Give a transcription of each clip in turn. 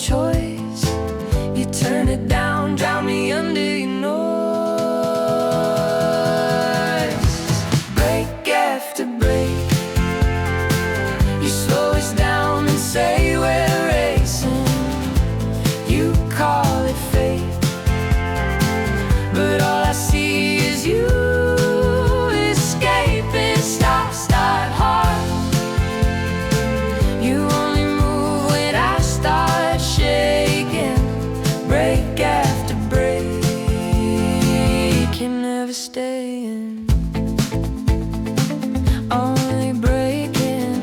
choice. You turn it down, drown me under your noise. Break after break, you slow us down and say we're racing. You call it fate, but all I see is you escaping. Stop, start hard. You only move when I start shaking. Break after break, can never stay in. Only breaking.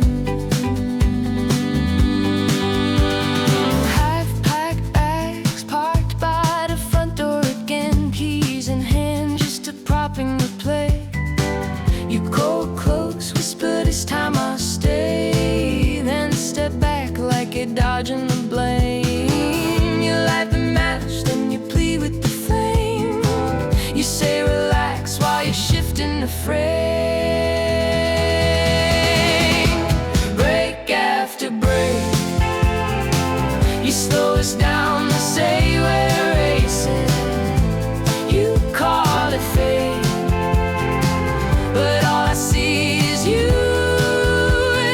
Half-packed bags parked by the front door again, keys in hand just to propping the play. You go close, whisper this time I'll stay, then step back like you're dodging the blame. You light the match, then you plead with the flame. You say relax while you're shifting the frame. Break after break, you slow us down to say we're racing. You call it fate, but all I see is you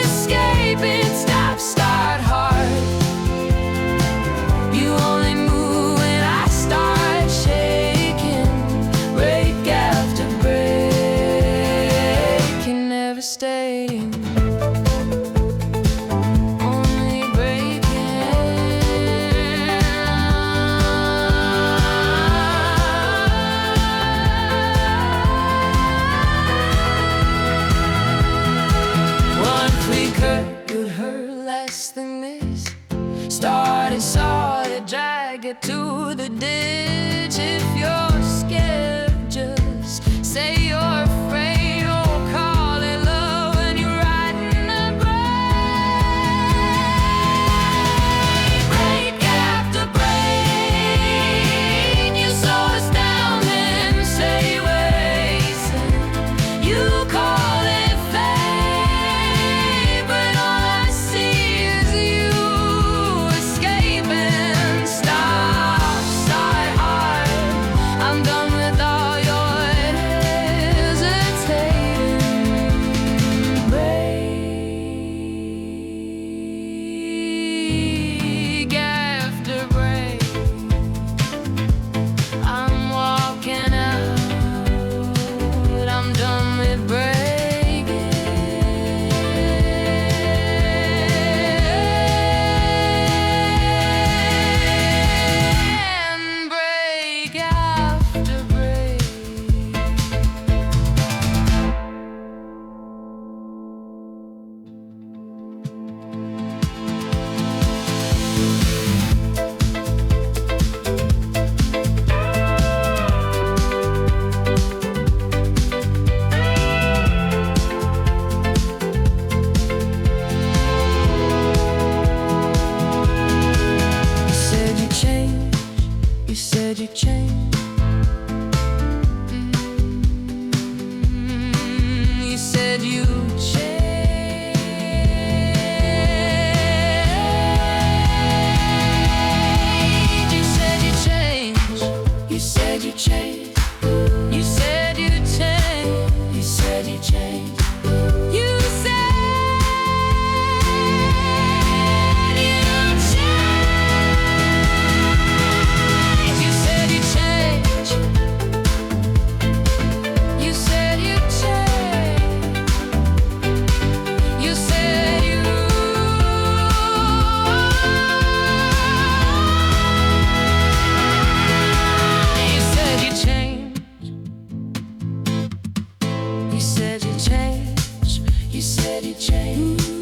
escaping. Stop, start hard. You only move when I start shaking. Break after break, can never stay. Only one flicker could hurt less than this. Started solid, dragged it to the ditch. If you're scared, just say you're afraid. Oh, call it love when you're riding the brake. Break after break, you slow us down and say we're racing. You call it fate, but all I see is you escaping. Stop, start hard. I'm done with all your hesitating. Break after break, I'm walking out. I'm done with breaking. Break after break. You said you changed, you said you changed. You said you changed. You said you changed. You said you changed. You said you changed. You said you changed. You said you changed. You said you changed. You said you changed. You said you. You said you changed. You said you changed. You said you changed.